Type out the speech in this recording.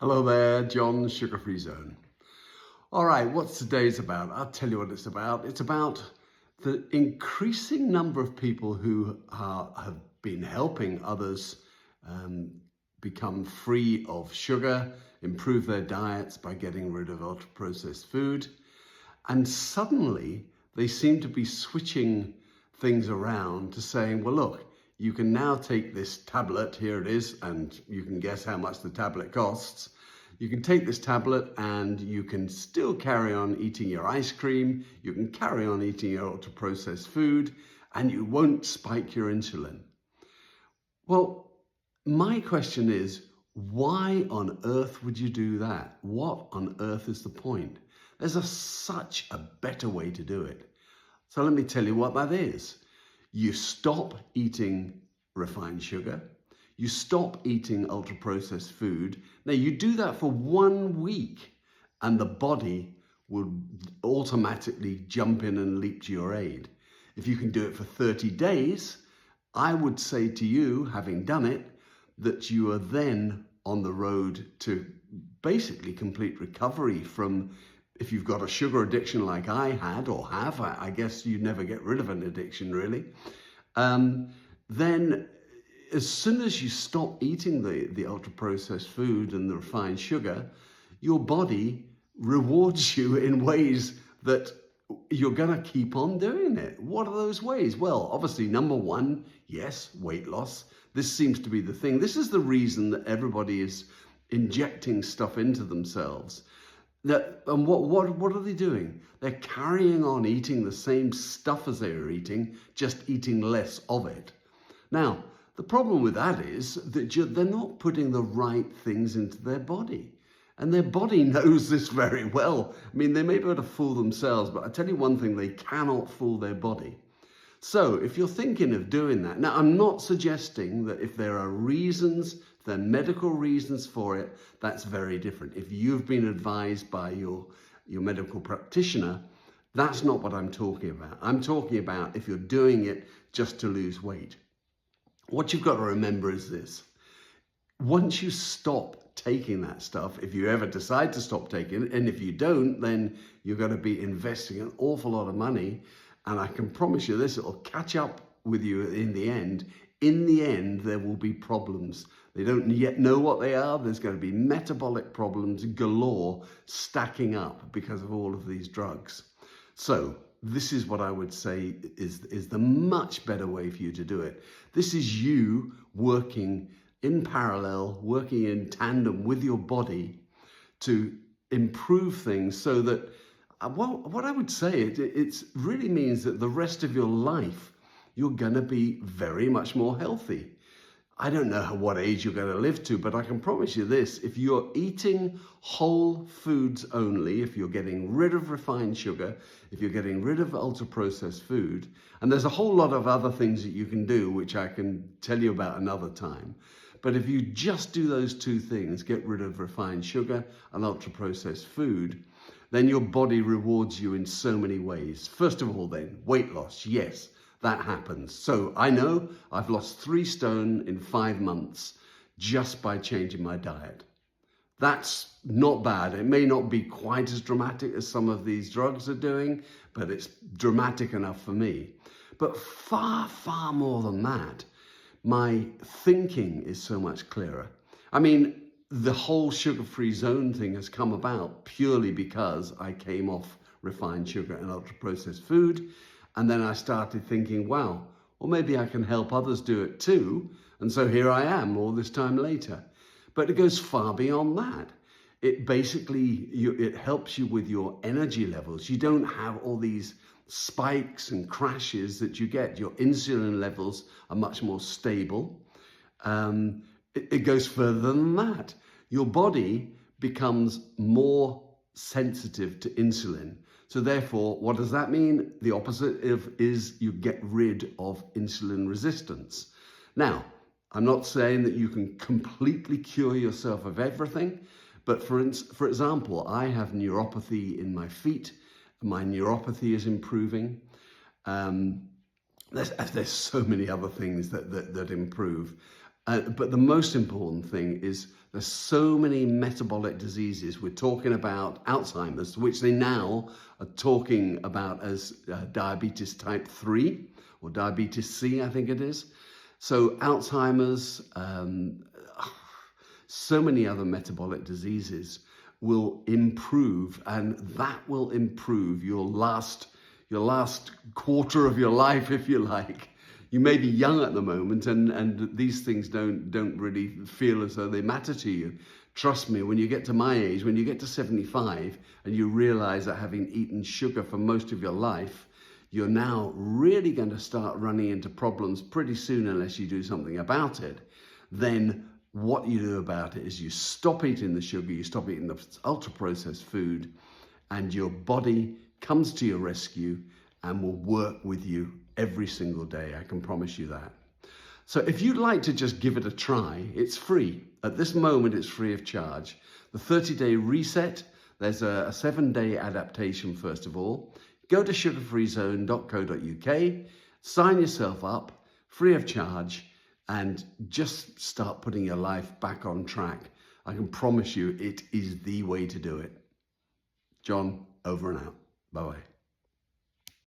Hello there, John, SugarFreeZone. All right, what's today's about? I'll tell you what it's about. It's about the increasing number of people who have been helping others um, become free of sugar, improve their diets by getting rid of ultra-processed food. And suddenly they seem to be switching things around to saying, well, look, you can now take this tablet, here it is, and you can guess how much the tablet costs. You can take this tablet and you can still carry on eating your ice cream, you can carry on eating your ultra-processed food, and you won't spike your insulin. Well, my question is, why on earth would you do that? What on earth is the point? There's such a better way to do it. So let me tell you what that is. You stop eating refined sugar. You stop eating ultra-processed food. Now you do that for 1 week and the body will automatically jump in and leap to your aid. If you can do it for 30 days, I would say to you, having done it, that you are then on the road to basically complete recovery from, if you've got a sugar addiction like I had or have, I guess you never get rid of an addiction really, then as soon as you stop eating the ultra-processed food and the refined sugar, your body rewards you in ways that you're going to keep on doing it. What are those ways? Well, obviously, number one, yes, weight loss. This seems to be the thing. This is the reason that everybody is injecting stuff into themselves. And what are they doing? They're carrying on eating the same stuff as they were eating, just eating less of it. Now, the problem with that is that they're not putting the right things into their body. And their body knows this very well. I mean, they may be able to fool themselves, but I tell you one thing, they cannot fool their body. So if you're thinking of doing that, now I'm not suggesting that if there are reasons, if there are medical reasons for it, that's very different. If you've been advised by your medical practitioner, that's not what I'm talking about. I'm talking about if you're doing it just to lose weight. What you've got to remember is this. Once you stop taking that stuff, if you ever decide to stop taking it, and if you don't, then you're going to be investing an awful lot of money. And I can promise you this, it'll catch up with you in the end. In the end, there will be problems. They don't yet know what they are. There's going to be metabolic problems galore stacking up because of all of these drugs. So this is what I would say is the much better way for you to do it. This is you working in parallel, working in tandem with your body to improve things so that, well, what I would say, it really means that the rest of your life, you're going to be very much more healthy. I don't know what age you're going to live to, but I can promise you this, if you're eating whole foods only, if you're getting rid of refined sugar, if you're getting rid of ultra-processed food, and there's a whole lot of other things that you can do, which I can tell you about another time, but if you just do those two things, get rid of refined sugar and ultra-processed food, then your body rewards you in so many ways. First of all then, weight loss, yes. That happens. So I know I've lost 3 stone in 5 months just by changing my diet. That's not bad. It may not be quite as dramatic as some of these drugs are doing, but it's dramatic enough for me. But far, far more than that, my thinking is so much clearer. I mean, the whole sugar-free zone thing has come about purely because I came off refined sugar and ultra-processed food. And then I started thinking, wow, well, maybe I can help others do it too. And so here I am all this time later. But it goes far beyond that. It basically, it helps you with your energy levels. You don't have all these spikes and crashes that you get. Your insulin levels are much more stable. It goes further than that. Your body becomes more sensitive to insulin. So therefore, what does that mean? The opposite is you get rid of insulin resistance. Now, I'm not saying that you can completely cure yourself of everything, but for example, I have neuropathy in my feet. My neuropathy is improving. There's so many other things that improve. But the most important thing is there's so many metabolic diseases. We're talking about Alzheimer's, which they now are talking about as diabetes type 3 or diabetes C, I think it is. So Alzheimer's, so many other metabolic diseases will improve, and that will improve your last quarter of your life, if you like. You may be young at the moment, and these things don't really feel as though they matter to you. Trust me, when you get to my age, when you get to 75 and you realize that having eaten sugar for most of your life, you're now really going to start running into problems pretty soon unless you do something about it. Then what you do about it is you stop eating the sugar, you stop eating the ultra-processed food, and your body comes to your rescue and will work with you every single day. I can promise you that. So if you'd like to just give it a try, it's free. At this moment, it's free of charge. The 30-day reset, there's a 7-day adaptation first of all. Go to SugarFreeZone.co.uk, sign yourself up, free of charge, and just start putting your life back on track. I can promise you it is the way to do it. John, over and out. Bye-bye.